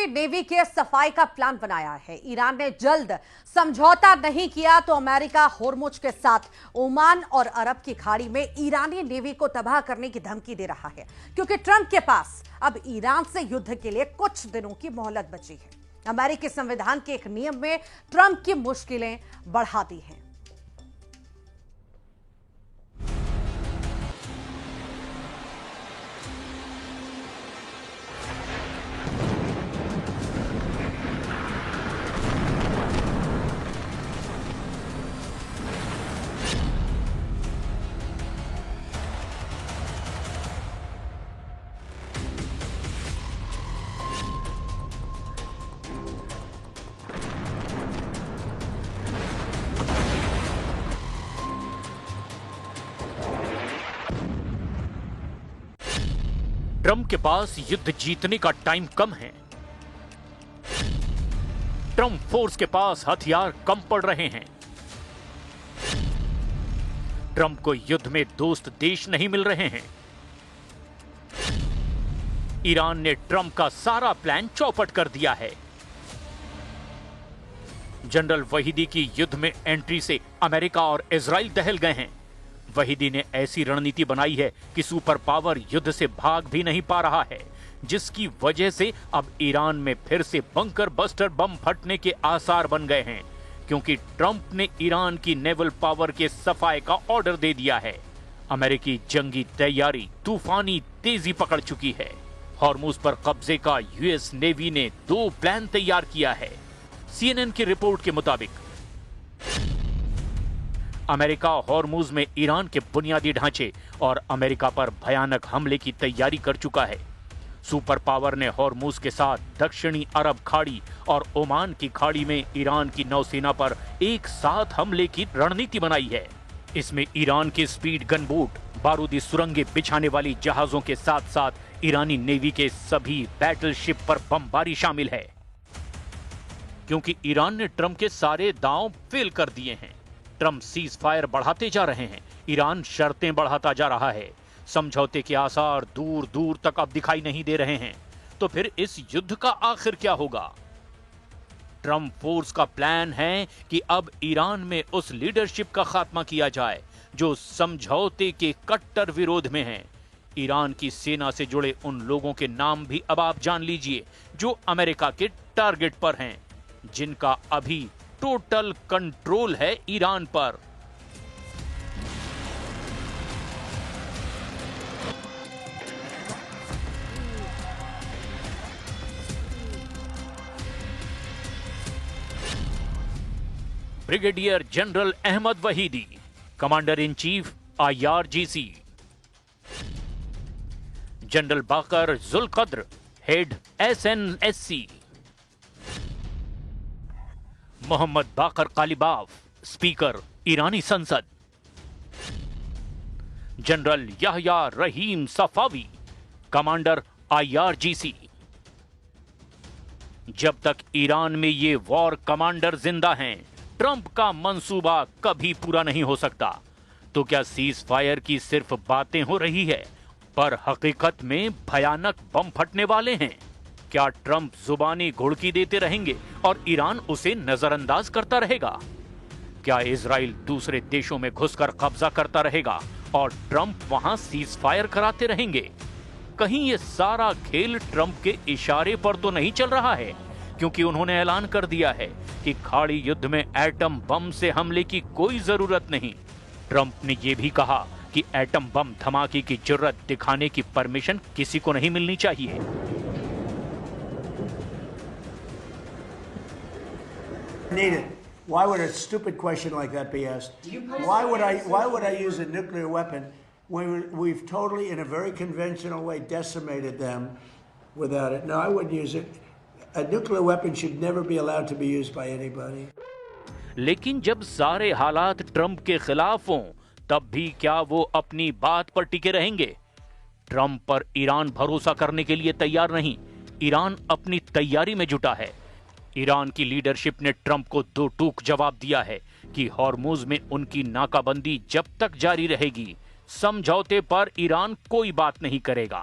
ने नेवी के सफाई का प्लान बनाया है। ईरान ने जल्द समझौता नहीं किया तो अमेरिका होर्मुज के साथ ओमान और अरब की खाड़ी में ईरानी नेवी को तबाह करने की धमकी दे रहा है, क्योंकि ट्रंप के पास अब ईरान से युद्ध के लिए कुछ दिनों की मोहलत बची है। अमेरिकी संविधान के एक नियम में ट्रंप की मुश्किलें बढ़ा दी हैं। ट्रंप के पास युद्ध जीतने का टाइम कम है। ट्रंप फोर्स के पास हथियार कम पड़ रहे हैं। ट्रंप को युद्ध में दोस्त देश नहीं मिल रहे हैं। ईरान ने ट्रंप का सारा प्लान चौपट कर दिया है। जनरल वहीदी की युद्ध में एंट्री से अमेरिका और इजराइल दहल गए हैं। वहीदी ने ऐसी रणनीति बनाई है कि सुपर पावर युद्ध से भाग भी नहीं पा रहा है, जिसकी वजह से अब ईरान में फिर से बंकर बस्टर बम फटने के आसार बन गए हैं, क्योंकि ट्रंप ने ईरान की नेवल पावर के सफाई का ऑर्डर दे दिया है। अमेरिकी जंगी तैयारी तूफानी तेजी पकड़ चुकी है। हॉर्मुज पर कब्जे का यूएस नेवी ने 2 प्लान तैयार किया है। सीएनएन की रिपोर्ट के मुताबिक अमेरिका हॉर्मुज में ईरान के बुनियादी ढांचे और अमेरिका पर भयानक हमले की तैयारी कर चुका है। सुपर पावर ने हॉर्मुज के साथ दक्षिणी अरब खाड़ी और ओमान की खाड़ी में ईरान की नौसेना पर एक साथ हमले की रणनीति बनाई है। इसमें ईरान के स्पीड गनबोट, बारूदी सुरंगें बिछाने वाली जहाजों के साथ साथ ईरानी नेवी के सभी बैटलशिप पर बमबारी शामिल है, क्योंकि ईरान ने ट्रंप के सारे दांव फेल कर दिए हैं। ट्रंप सीज फायर बढ़ाते जा रहे हैं, ईरान शर्तें बढ़ाता जा रहा है। समझौते के आसार दूर दूर तक अब दिखाई नहीं दे रहे हैं। तो फिर इस युद्ध का आखिर क्या होगा? ट्रंप फोर्स का प्लान है कि अब ईरान में उस लीडरशिप का खात्मा किया जाए जो समझौते के कट्टर विरोध में है। ईरान की सेना से जुड़े उन लोगों के नाम भी अब आप जान लीजिए जो अमेरिका के टारगेट पर हैं, जिनका अभी टोटल कंट्रोल है ईरान पर। Brigadier general Ahmad Vahidi, commander in chief IRGC। General Bagher Zolghadr, head SNSC। Mohammad Bagher Qalibaf, speaker ईरानी संसद। General Yahya Rahim Safavi, commander IRGC। जब तक ईरान में ये वॉर कमांडर जिंदा हैं, ट्रंप का मंसूबा कभी पूरा नहीं हो सकता। तो क्या सीज फायर की सिर्फ बातें हो रही है, पर हकीकत में भयानक बम फटने वाले हैं? क्या ट्रंप जुबानी घुड़की देते रहेंगे और ईरान उसे नजरअंदाज करता रहेगा? क्या इजराइल दूसरे देशों में घुसकर कब्जा करता रहेगा और ट्रंप वहां सीज फायर कराते रहेंगे? कहीं ये सारा खेल ट्रंप के इशारे पर तो नहीं चल रहा है, क्योंकि उन्होंने ऐलान कर दिया है कि खाड़ी युद्ध में एटम बम से हमले की कोई जरूरत नहीं। ट्रंप ने यह भी कहा कि एटम बम धमाके की जरूरत दिखाने की परमिशन किसी को नहीं मिलनी चाहिए। Needed. Why would a stupid question like that be asked? Why would I use a nuclear weapon when we've totally, in a very conventional way, decimated them without it? No, I wouldn't use it. A nuclear weapon should never be allowed to be used by anybody. लेकिन जब सारे हालात Trump के खिलाफ हों, तब भी क्या वो अपनी बात पर टिके रहेंगे? ट्रंप पर ईरान भरोसा करने के लिए तैयार नहीं। ईरान अपनी तैयारी में जुटा है। ईरान की लीडरशिप ने ट्रंप को 2 टूक जवाब दिया है कि हॉर्मुज में उनकी नाकाबंदी जब तक जारी रहेगी, समझौते पर ईरान कोई बात नहीं करेगा।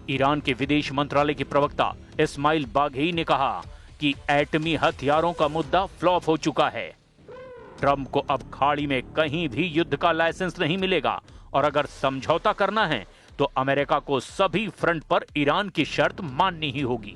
ईरान के विदेश मंत्रालय के प्रवक्ता इस्माइल बाघेई ने कहा कि एटमी हथियारों का मुद्दा फ्लॉप हो चुका है। ट्रंप को अब खाड़ी में कहीं भी युद्ध का लाइसेंस नहीं मिलेगा और अगर समझौता करना है तो अमेरिका को सभी फ्रंट पर ईरान की शर्त माननी ही होगी।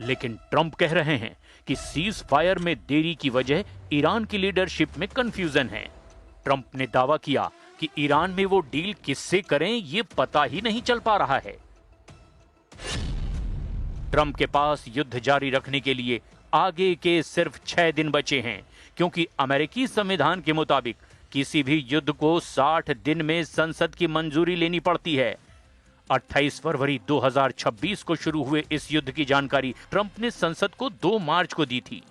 लेकिन ट्रंप कह रहे हैं कि सीज फायर में देरी की वजह ईरान की लीडरशिप में कंफ्यूजन है। ट्रंप ने दावा किया कि ईरान में वो डील किससे करें ये पता ही नहीं चल पा रहा है। ट्रंप के पास युद्ध जारी रखने के लिए आगे के सिर्फ 6 दिन बचे हैं, क्योंकि अमेरिकी संविधान के मुताबिक किसी भी युद्ध को 60 दिन में संसद की मंजूरी लेनी पड़ती है। 28 फरवरी 2026 को शुरू हुए इस युद्ध की जानकारी ट्रंप ने संसद को 2 मार्च को दी थी,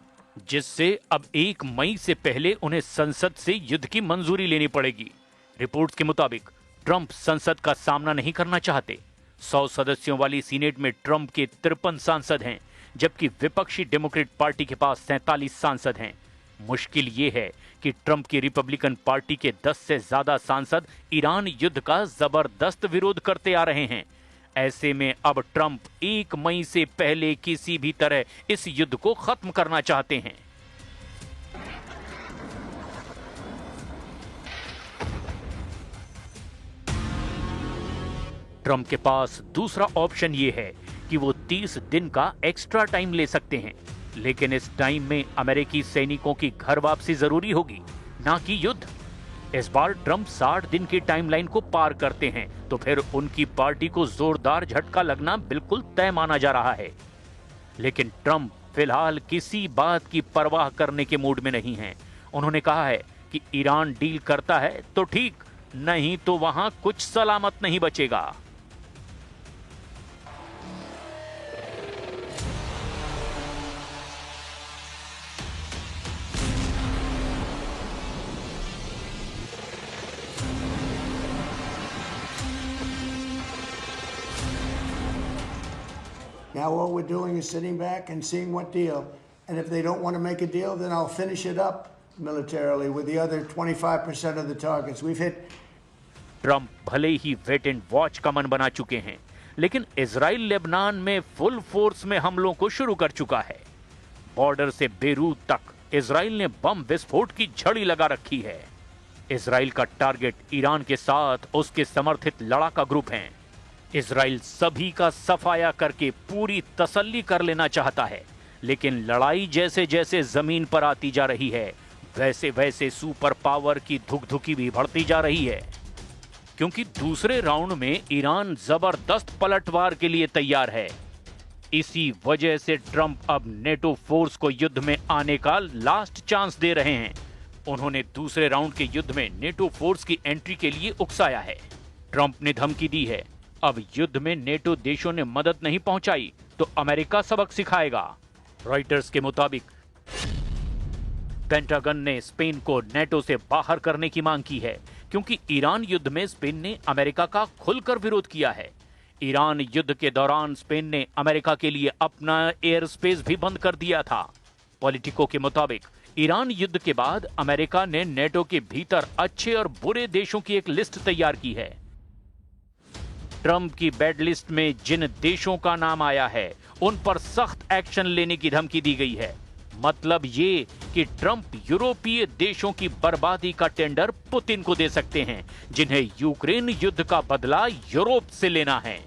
जिससे अब 1 मई से पहले उन्हें संसद से युद्ध की मंजूरी लेनी पड़ेगी। रिपोर्ट्स के मुताबिक ट्रंप संसद का सामना नहीं करना चाहते। 100 सदस्यों वाली सीनेट में ट्रंप के 53 सांसद हैं, जबकि विपक्षी डेमोक्रेट पार्टी के पास 47 सांसद हैं। मुश्किल ये है कि ट्रंप की रिपब्लिकन पार्टी के 10 से ज्यादा सांसद ईरान युद्ध का जबरदस्त विरोध करते आ रहे हैं। ऐसे में अब ट्रंप 1 मई से पहले किसी भी तरह इस युद्ध को खत्म करना चाहते हैं। ट्रंप के पास दूसरा ऑप्शन ये है कि वो 30 दिन का एक्स्ट्रा टाइम ले सकते हैं, लेकिन इस टाइम में अमेरिकी सैनिकों की घर वापसी जरूरी होगी, ना कि युद्ध। इस बार ट्रंप 60 दिन की टाइमलाइन को पार करते हैं तो फिर उनकी पार्टी को जोरदार झटका लगना बिल्कुल तय माना जा रहा है। लेकिन ट्रंप फिलहाल किसी बात की परवाह करने के मूड में नहीं हैं। उन्होंने कहा है कि ईरान डील करता है तो ठीक, नहीं तो वहां कुछ सलामत नहीं बचेगा। Now all we're doing is sitting back and seeing what deal. And if they don't want to make a deal, then I'll finish it up militarily with the other 25% of the targets. We've hit. Trump भले ही wait and watch का मन बना चुके हैं, लेकिन Israel Lebanon में full force में हमलों को शुरू कर चुका है। बॉर्डर से बेरूत तक इजराइल ने बम विस्फोट की झड़ी लगा रखी है। इजराइल का टारगेट ईरान के साथ उसके समर्थित लड़ाका ग्रुप हैं। इजराइल सभी का सफाया करके पूरी तसल्ली कर लेना चाहता है, लेकिन लड़ाई जैसे जैसे जमीन पर आती जा रही है, वैसे वैसे सुपर पावर की धुकधुकी भी बढ़ती जा रही है, क्योंकि दूसरे राउंड में ईरान जबरदस्त पलटवार के लिए तैयार है। इसी वजह से ट्रंप अब नेटो फोर्स को युद्ध में आने का लास्ट चांस दे रहे हैं। उन्होंने दूसरे राउंड के युद्ध में नेटो फोर्स की एंट्री के लिए उकसाया है। ट्रंप ने धमकी दी है, अब युद्ध में नेटो देशों ने मदद नहीं पहुंचाई तो अमेरिका सबक सिखाएगा। रॉयटर्स के मुताबिक पेंटागन ने स्पेन को नेटो से बाहर करने की मांग की है, क्योंकि ईरान युद्ध में स्पेन ने अमेरिका का खुलकर विरोध किया है। ईरान युद्ध के दौरान स्पेन ने अमेरिका के लिए अपना एयर स्पेस भी बंद कर दिया था। पॉलिटिको के मुताबिक ईरान युद्ध के बाद अमेरिका ने नेटो के भीतर अच्छे और बुरे देशों की एक लिस्ट तैयार की है। ट्रंप की बैड लिस्ट में जिन देशों का नाम आया है उन पर सख्त एक्शन लेने की धमकी दी गई है। मतलब ये कि ट्रंप यूरोपीय देशों की बर्बादी का टेंडर पुतिन को दे सकते हैं, जिन्हें यूक्रेन युद्ध का बदला यूरोप से लेना है।